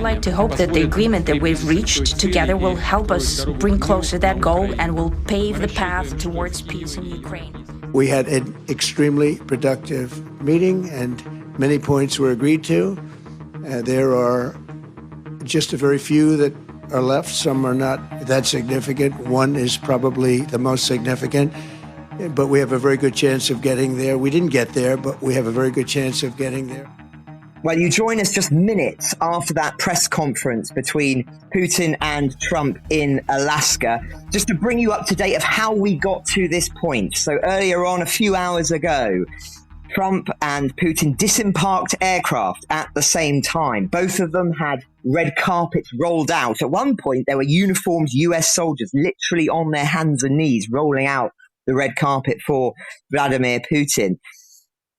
like to hope that the agreement that we've reached together will help us bring closer that goal and will pave the path towards peace in Ukraine. We had an extremely productive meeting and many points were agreed to. There are just a very few that are left. Some are not that significant. One is probably the most significant, but we have a very good chance of getting there. We didn't get there, but we have a very good chance of getting there. Well, you join us just minutes after that press conference between Putin and Trump in Alaska, just to bring you up to date of how we got to this point. So earlier on, a few hours ago, Trump and Putin disembarked aircraft at the same time. Both of them had red carpets rolled out. At one point, there were uniformed US soldiers literally on their hands and knees rolling out the red carpet for Vladimir Putin.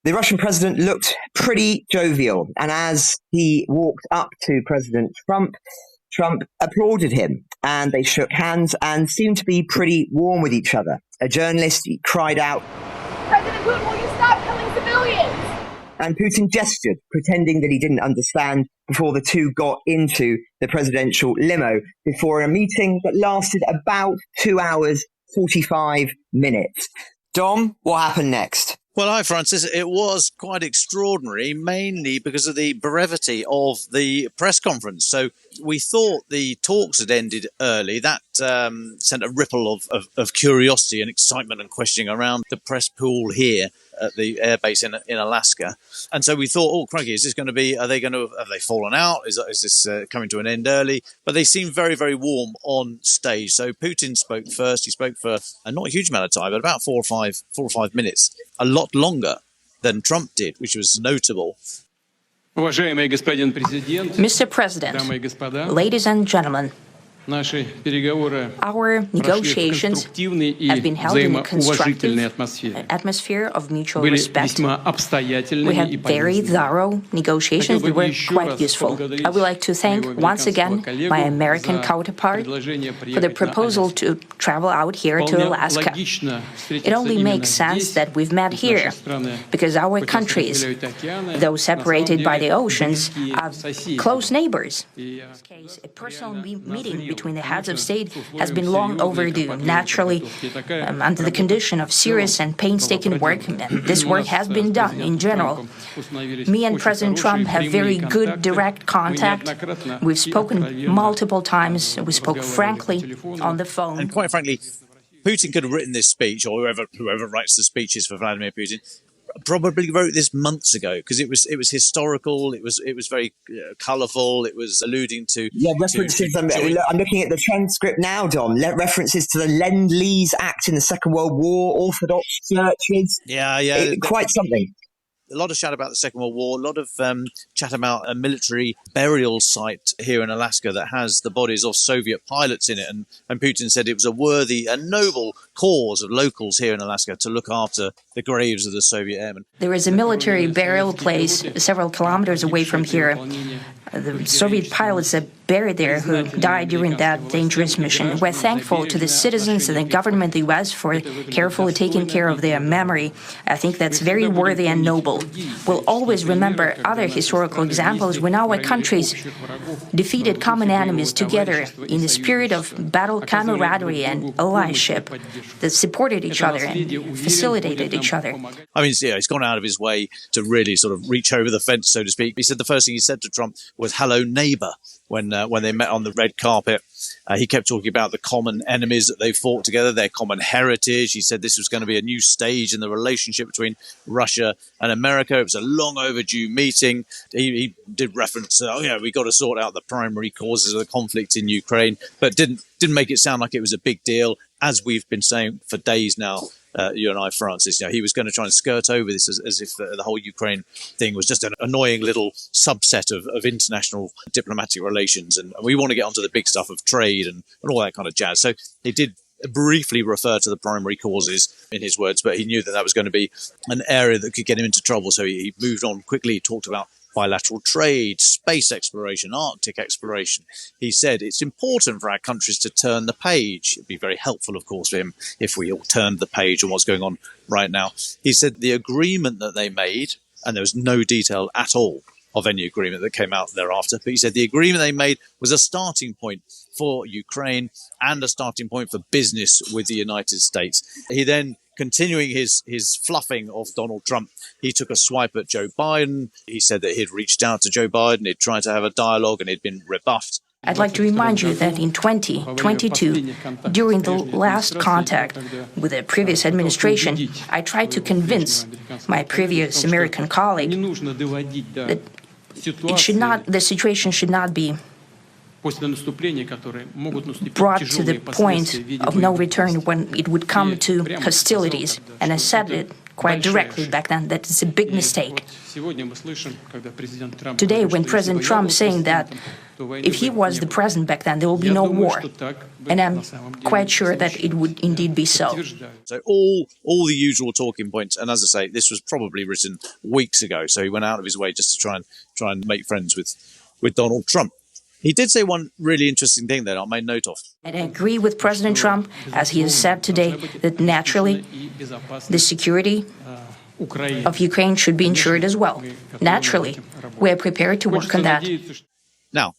The Russian president looked pretty jovial, and as he walked up to President Trump, Trump applauded him, and they shook hands and seemed to be pretty warm with each other. A journalist cried out, "President Putin, will you stop killing civilians?" And Putin gestured, pretending that he didn't understand, before the two got into the presidential limo before a meeting that lasted about 2 hours, 45 minutes. Dom, what happened next? Well, hi, Francis. It was quite extraordinary, mainly because of the brevity of the press conference. So we thought the talks had ended early. That sent a ripple of curiosity and excitement and questioning around the press pool here at the airbase in Alaska. And so we thought, oh, crikey, is this going to be, have they fallen out? Is this coming to an end early? But they seemed very, very warm on stage. So Putin spoke first. He spoke for not a huge amount of time, but about 4 or 5 minutes, a lot longer than Trump did, which was notable. Mr. President, ladies and gentlemen, our negotiations have been held in a constructive atmosphere of mutual respect. We had very thorough negotiations that were quite useful. I would like to thank once again my American counterpart for the proposal to travel out here to Alaska. It only makes sense that we've met here because our countries, though separated by the oceans, are close neighbors. In this case, a personal meeting between the heads of state has been long overdue, naturally, under the condition of serious and painstaking work. And this work has been done in general. Me and President Trump have very good direct contact. We've spoken multiple times. We spoke frankly on the phone. And quite frankly, Putin could have written this speech, or whoever writes the speeches for Vladimir Putin, probably wrote this months ago, because it was historical. It was very colourful. It was alluding to references. I'm looking at the transcript now, Dom. References to the Lend-Lease Act in the Second World War, Orthodox churches. Quite something. A lot of chat about the Second World War, a lot of chat about a military burial site here in Alaska that has the bodies of Soviet pilots in it. And Putin said it was a worthy and noble cause of locals here in Alaska to look after the graves of the Soviet airmen. There is a military burial place several kilometers away from here. The Soviet pilots that buried there who died during that dangerous mission. We're thankful to the citizens and the government of the U.S. for carefully taking care of their memory. I think that's very worthy and noble. We'll always remember other historical examples when our countries defeated common enemies together in the spirit of battle camaraderie and allyship that supported each other and facilitated each other. I mean, he's gone out of his way to really sort of reach over the fence, so to speak. He said the first thing he said to Trump was "hello, neighbour," when they met on the red carpet. He kept talking about the common enemies that they fought together, their common heritage. He said this was going to be a new stage in the relationship between Russia and America. It was a long overdue meeting. He did reference, we got to sort out the primary causes of the conflict in Ukraine, but didn't make it sound like it was a big deal, as we've been saying for days now. You and I, Francis, he was going to try and skirt over this as if the whole Ukraine thing was just an annoying little subset of international diplomatic relations. And we want to get onto the big stuff of trade and all that kind of jazz. So he did briefly refer to the primary causes in his words, but he knew that was going to be an area that could get him into trouble. So he moved on quickly. He talked about bilateral trade, space exploration, Arctic exploration. He said it's important for our countries to turn the page. It'd be very helpful, of course, for him if we all turned the page on what's going on right now. He said the agreement that they made, and there was no detail at all of any agreement that came out thereafter. But he said the agreement they made was a starting point for Ukraine and a starting point for business with the United States. He then, continuing his fluffing of Donald Trump, he took a swipe at Joe Biden. He said that he'd reached out to Joe Biden, he'd tried to have a dialogue, and he'd been rebuffed. I'd like to remind you that in 2022, during the last contact with the previous administration, I tried to convince my previous American colleague that the situation should not be brought to the point of no return when it would come to hostilities. And I said it quite directly back then that it's a big mistake. Today, when President Trump is saying that if he was the president back then, there will be no war. And I'm quite sure that it would indeed be so. So all the usual talking points. And as I say, this was probably written weeks ago. So he went out of his way just to try and make friends with Donald Trump. He did say one really interesting thing that I made note of. And I agree with President Trump, as he has said today, that naturally the security of Ukraine should be ensured as well. Naturally, we are prepared to work on that. Now,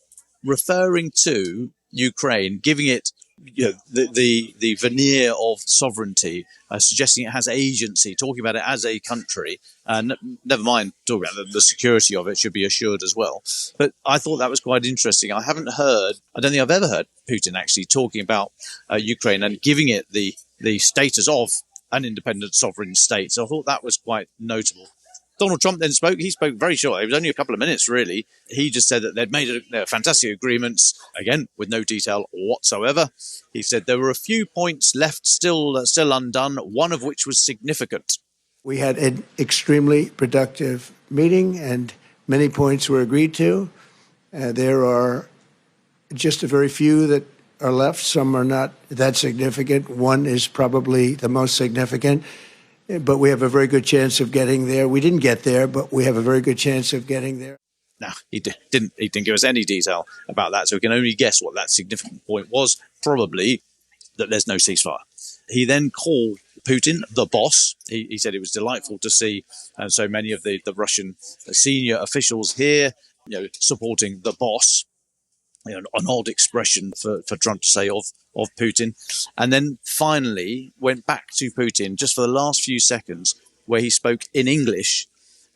referring to Ukraine, giving it the veneer of sovereignty, suggesting it has agency, talking about it as a country, never mind talking about the security of it should be assured as well. But I thought that was quite interesting. I don't think I've ever heard Putin actually talking about Ukraine and giving it the status of an independent sovereign state. So I thought that was quite notable. Donald Trump then spoke. He spoke very short. It was only a couple of minutes, really. He just said that they'd made fantastic agreements, again, with no detail whatsoever. He said there were a few points left still undone, one of which was significant. We had an extremely productive meeting, and many points were agreed to. There are just a very few that are left. Some are not that significant. One is probably the most significant. But we have a very good chance of getting there. We didn't get there, but we have a very good chance of getting there. Now, he didn't give us any detail about that, so we can only guess what that significant point was, probably that there's no ceasefire. He then called Putin the boss. He said it was delightful to see so many of the Russian senior officials here, supporting the boss. An odd expression for Trump to say of Putin. And then finally went back to Putin just for the last few seconds where he spoke in English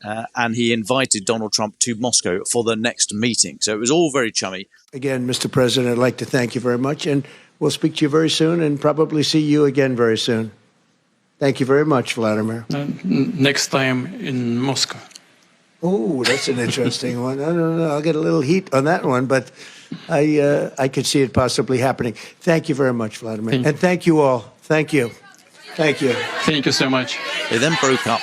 and he invited Donald Trump to Moscow for the next meeting. So it was all very chummy. Again, Mr. President, I'd like to thank you very much, and we'll speak to you very soon and probably see you again very soon. Thank you very much, Vladimir. Next time in Moscow. Oh, that's an interesting one. I don't know. I'll get a little heat on that one, but I could see it possibly happening. Thank you very much, Vladimir. And thank you all. Thank you. Thank you. Thank you so much. They then broke up.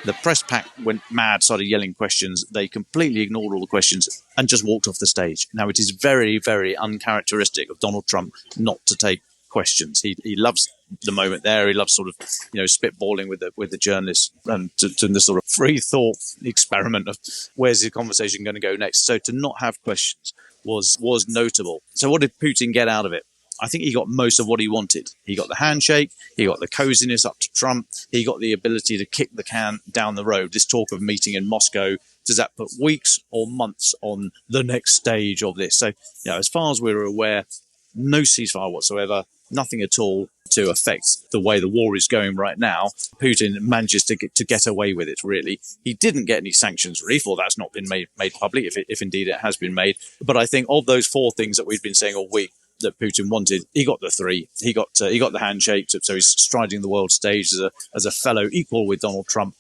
The press pack went mad, started yelling questions. They completely ignored all the questions and just walked off the stage. Now, it is very, very uncharacteristic of Donald Trump not to take questions. He loves the moment there. He loves sort of, spitballing with the journalists and to the sort of free thought experiment of where's the conversation going to go next. So to not have questions was notable. So what did Putin get out of it? I think he got most of what he wanted. He got the handshake. He got the coziness up to Trump. He got the ability to kick the can down the road. This talk of meeting in Moscow, does that put weeks or months on the next stage of this? So, as far as we're aware, no ceasefire whatsoever, nothing at all to affect the way the war is going right now. Putin manages to get away with it, really. He didn't get any sanctions relief, or that's not been made public, if indeed it has been made. But I think of those four things that we've been saying all week that Putin wanted, he got the three. He got the handshake, so he's striding the world stage as a fellow equal with Donald Trump.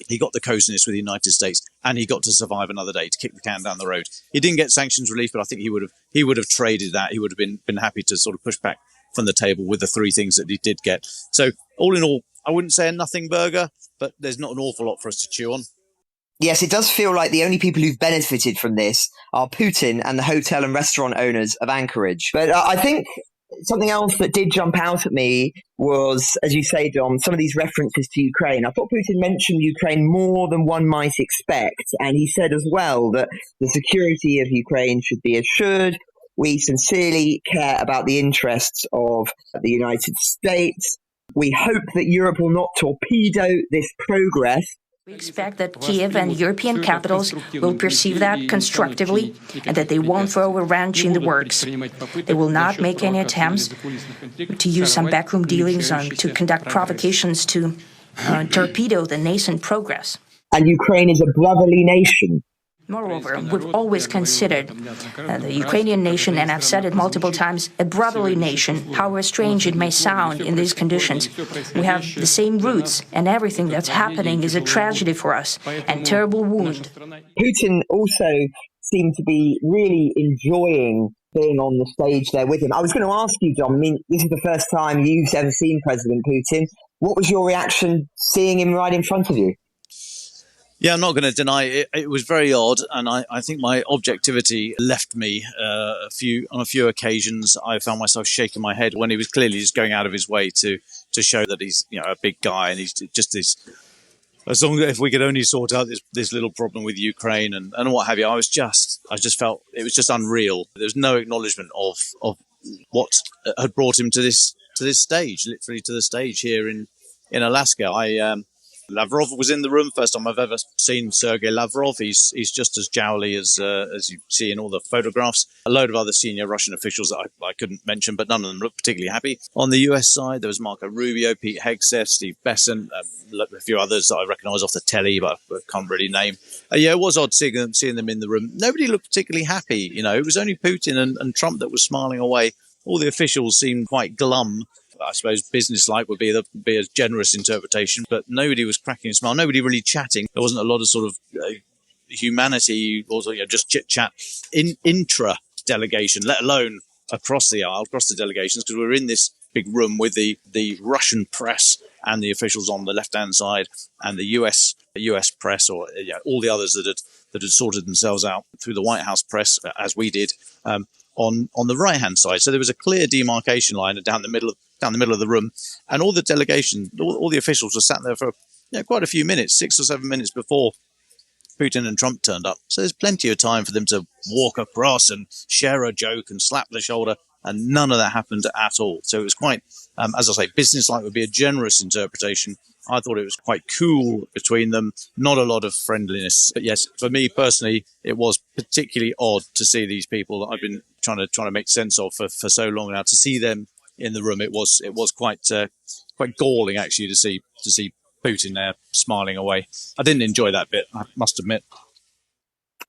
He got the coziness with the United States, and he got to survive another day to kick the can down the road. He didn't get sanctions relief, but I think he would have traded that. He would have been happy to sort of push back from the table with the three things that he did get. So all in all, I wouldn't say a nothing burger, but there's not an awful lot for us to chew on. Yes, it does feel like the only people who've benefited from this are Putin and the hotel and restaurant owners of Anchorage. But I think something else that did jump out at me was, as you say, Dom, some of these references to Ukraine. I thought Putin mentioned Ukraine more than one might expect. And he said as well that the security of Ukraine should be assured. We sincerely care about the interests of the United States. We hope that Europe will not torpedo this progress We expect that Kiev and European capitals will perceive that constructively and that they won't throw a wrench in the works. They will not make any attempts to use some backroom dealings to conduct provocations to torpedo the nascent progress. And Ukraine is a brotherly nation. Moreover, we've always considered the Ukrainian nation, and I've said it multiple times, a brotherly nation, however strange it may sound in these conditions. We have the same roots, and everything that's happening is a tragedy for us and terrible wound. Putin also seemed to be really enjoying being on the stage there with him. I was going to ask you, Dom, I mean, this is the first time you've ever seen President Putin. What was your reaction seeing him right in front of you? Yeah, I'm not going to deny it. It was very odd, and I think my objectivity left me on a few occasions. I found myself shaking my head when he was clearly just going out of his way to show that he's a big guy, and he's just this. As long as if we could only sort out this little problem with Ukraine and what have you, I just felt it was just unreal. There was no acknowledgement of what had brought him to this stage, literally to the stage here in Alaska. Lavrov was in the room. First time I've ever seen Sergei Lavrov. He's just as jowly as you see in all the photographs. A load of other senior Russian officials that I couldn't mention, but none of them looked particularly happy. On the US side, there was Marco Rubio, Pete Hegseth, Steve Besant, a few others that I recognise off the telly, but I can't really name. Yeah, it was odd seeing them in the room. Nobody looked particularly happy. It was only Putin and Trump that was smiling away. All the officials seemed quite glum. I suppose business-like would be a generous interpretation, but nobody was cracking a smile. Nobody really chatting. There wasn't a lot of sort of humanity, also just chit-chat intra-delegation, let alone across the aisle, across the delegations, because we were in this big room with the Russian press and the officials on the left-hand side, and the US press, or all the others that had sorted themselves out through the White House press, as we did. On the right-hand side. So there was a clear demarcation line down the middle of the room, and all the delegation, all the officials were sat there for quite a few minutes, 6 or 7 minutes before Putin and Trump turned up. So there's plenty of time for them to walk across and share a joke and slap the shoulder, and none of that happened at all. So it was quite, as I say, business-like would be a generous interpretation. I thought it was quite cool between them, not a lot of friendliness. But yes, for me personally, it was particularly odd to see these people that I've been trying to make sense of for so long now. To see them in the room, it was quite galling actually to see Putin there smiling away. I didn't enjoy that bit, I must admit.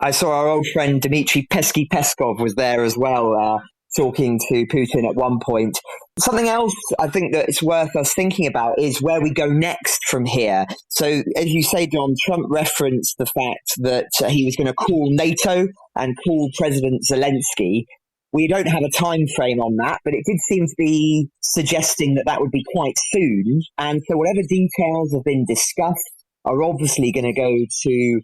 I saw our old friend Dmitry Pesky Peskov was there as well, talking to Putin at one point. Something else I think that it's worth us thinking about is where we go next from here. So, as you say, John, Trump referenced the fact that he was going to call NATO and call President Zelensky. We don't have a time frame on that, but it did seem to be suggesting that would be quite soon. And so whatever details have been discussed are obviously going to go to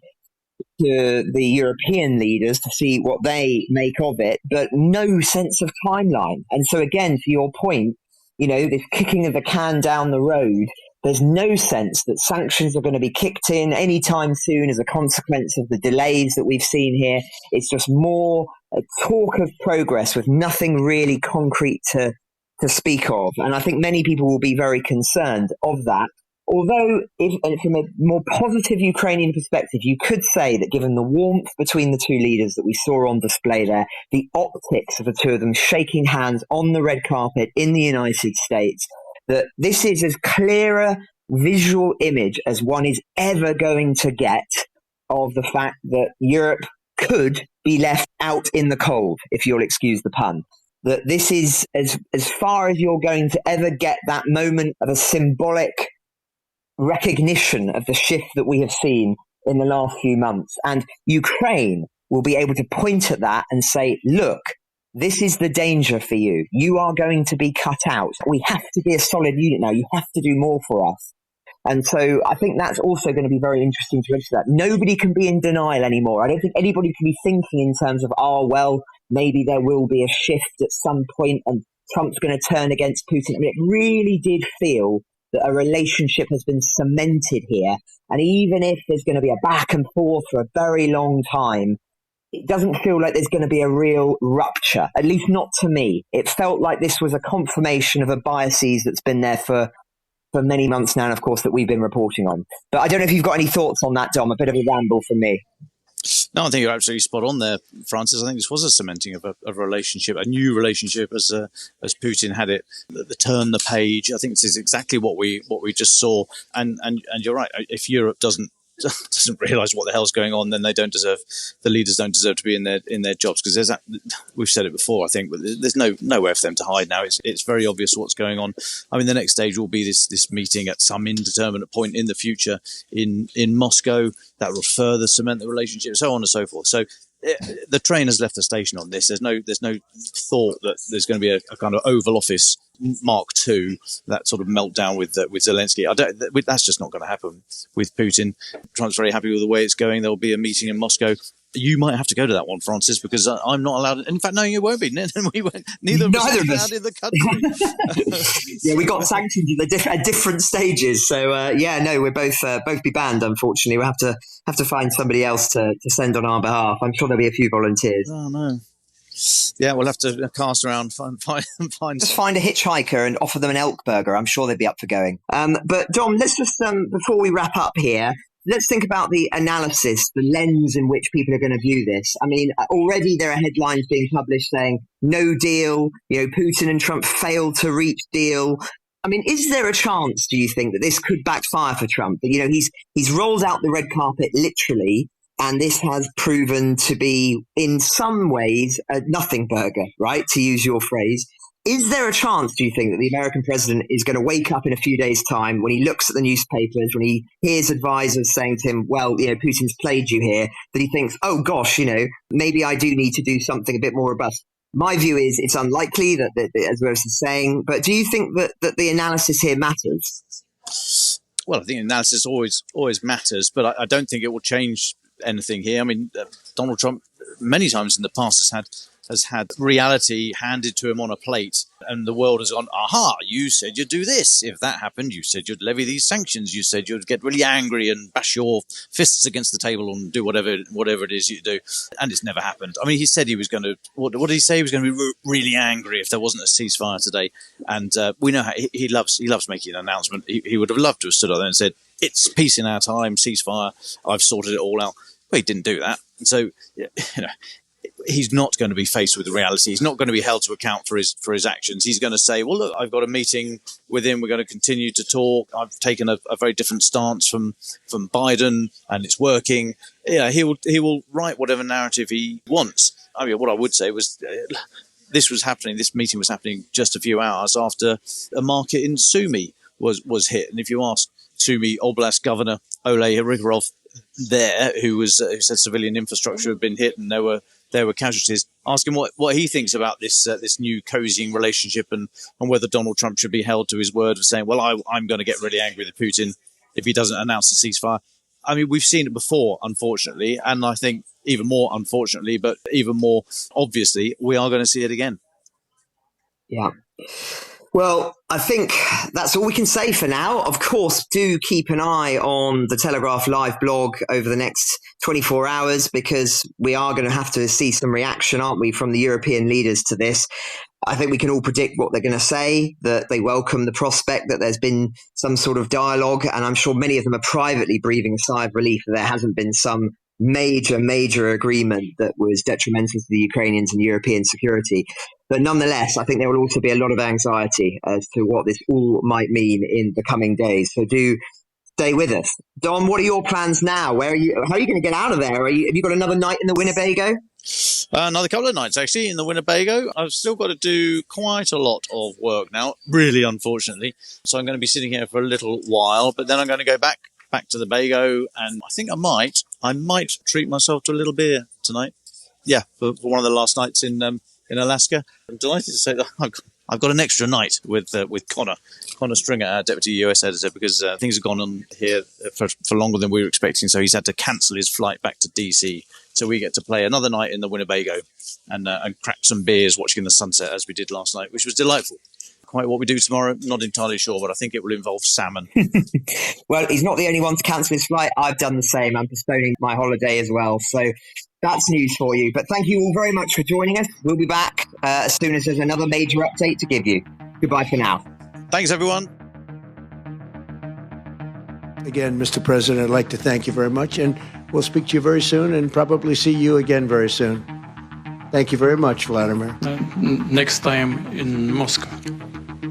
the European leaders to see what they make of it, but no sense of timeline. And so again, to your point, this kicking of the can down the road, there's no sense that sanctions are going to be kicked in anytime soon as a consequence of the delays that we've seen here. It's just more a talk of progress with nothing really concrete to speak of. And I think many people will be very concerned of that. Although, from a more positive Ukrainian perspective, you could say that given the warmth between the two leaders that we saw on display there, the optics of the two of them shaking hands on the red carpet in the United States, that this is as clear a visual image as one is ever going to get of the fact that Europe could be left out in the cold, if you'll excuse the pun. That this is as far as you're going to ever get that moment of a symbolic recognition of the shift that we have seen in the last few months. And Ukraine will be able to point at that and say, look, this is the danger for you. You are going to be cut out. We have to be a solid unit now. You have to do more for us. And so I think that's also going to be very interesting to register that. Nobody can be in denial anymore. I don't think anybody can be thinking in terms of, maybe there will be a shift at some point and Trump's going to turn against Putin. I mean, it really did feel that a relationship has been cemented here. And even if there's going to be a back and forth for a very long time, it doesn't feel like there's going to be a real rupture, at least not to me. It felt like this was a confirmation of a biases that's been there for for many months now, and of course that we've been reporting on. But I don't know if you've got any thoughts on that, Dom. A bit of a ramble from me. No, I think you're absolutely spot on there, Francis. I think this was a cementing of a relationship, a new relationship as Putin had it. The turn the page. I think this is exactly what we just saw. And you're right. If Europe doesn't realise what the hell's going on, then the leaders don't deserve to be in their jobs, because we've said it before, I think, but there's nowhere for them to hide now. It's very obvious what's going on. I mean, the next stage will be this meeting at some indeterminate point in the future in Moscow that will further cement the relationship, so on and so forth. So the train has left the station on this. There's no thought that there's going to be a kind of Oval Office Mark II, that sort of meltdown with Zelensky. That's just not going to happen with Putin. Trump's very happy with the way it's going. There will be a meeting in Moscow. You might have to go to that one, Francis, because I'm not allowed. In fact, no, you won't be. Neither of us are allowed in the country. Yeah, we got sanctions at different stages. So we'll both be banned. Unfortunately, we'll have to find somebody else to send on our behalf. I'm sure there'll be a few volunteers. Oh no. Yeah, we'll have to cast around, find. Just find a hitchhiker and offer them an elk burger. I'm sure they'd be up for going. But Dom, let's just before we wrap up here, let's think about the analysis, the lens in which people are going to view this. I mean, already there are headlines being published saying no deal. Putin and Trump failed to reach deal. I mean, is there a chance, do you think, that this could backfire for Trump? That, he's rolled out the red carpet literally. And this has proven to be, in some ways, a nothing burger, right? To use your phrase. Is there a chance, do you think, that the American president is going to wake up in a few days' time when he looks at the newspapers, when he hears advisors saying to him, well, Putin's played you here, that he thinks, oh, gosh, maybe I do need to do something a bit more robust? My view is it's unlikely that as Rose is saying, but do you think that the analysis here matters? Well, I think analysis always matters, but I don't think it will change anything here. I mean, Donald Trump many times in the past has had reality handed to him on a plate, and the world has gone, aha, you said you'd do this. If that happened, you said you'd levy these sanctions. You said you'd get really angry and bash your fists against the table and do whatever it is you do. And it's never happened. I mean, he said he was going to, what did he say? He was going to be really angry if there wasn't a ceasefire today. And we know how he loves making an announcement. He would have loved to have stood up there and said, it's peace in our time, ceasefire, I've sorted it all out. Well, he didn't do that. And so, he's not going to be faced with the reality. He's not going to be held to account for his actions. He's going to say, well, look, I've got a meeting with him. We're going to continue to talk. I've taken a very different stance from Biden, and it's working. He will write whatever narrative he wants. I mean, what I would say was this meeting was happening just a few hours after a market in Sumy was hit. And if you ask Sumy Oblast Governor Oleh Rigorov there, who said civilian infrastructure had been hit and there were casualties, ask him what he thinks about this new cozying relationship and whether Donald Trump should be held to his word of saying, well, I'm going to get really angry with Putin if he doesn't announce a ceasefire. I mean, we've seen it before, unfortunately, and I think even more unfortunately, but even more obviously, we are going to see it again. Yeah. Well, I think that's all we can say for now. Of course, do keep an eye on the Telegraph Live blog over the next 24 hours, because we are going to have to see some reaction, aren't we, from the European leaders to this. I think we can all predict what they're going to say, that they welcome the prospect that there's been some sort of dialogue. And I'm sure many of them are privately breathing a sigh of relief that there hasn't been some major agreement that was detrimental to the Ukrainians and European security. But nonetheless, I think there will also be a lot of anxiety as to what this all might mean in the coming days. So do stay with us. Dom, what are your plans now? How are you going to get out of there? Have you got another night in the Winnebago? Another couple of nights, actually, in the Winnebago. I've still got to do quite a lot of work now, really, unfortunately. So I'm going to be sitting here for a little while, but then I'm going to go back to the Bago, and I think I might treat myself to a little beer tonight. Yeah, for one of the last nights in Alaska. I'm delighted to say that I've got an extra night with Connor Stringer, our deputy US editor, because things have gone on here for longer than we were expecting. So he's had to cancel his flight back to DC. So we get to play another night in the Winnebago and crack some beers watching the sunset as we did last night, which was delightful. Quite what we do tomorrow, not entirely sure, but I think it will involve salmon. Well, he's not the only one to cancel his flight. I've done the same. I'm postponing my holiday as well. So that's news for you. But thank you all very much for joining us. We'll be back as soon as there's another major update to give you. Goodbye for now. Thanks, everyone. Again, Mr. President, I'd like to thank you very much, and we'll speak to you very soon and probably see you again very soon. Thank you very much, Vladimir. Next time in Moscow.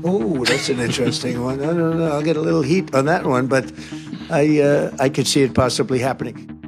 Oh, that's an interesting one. No, I'll get a little heat on that one, but I could see it possibly happening.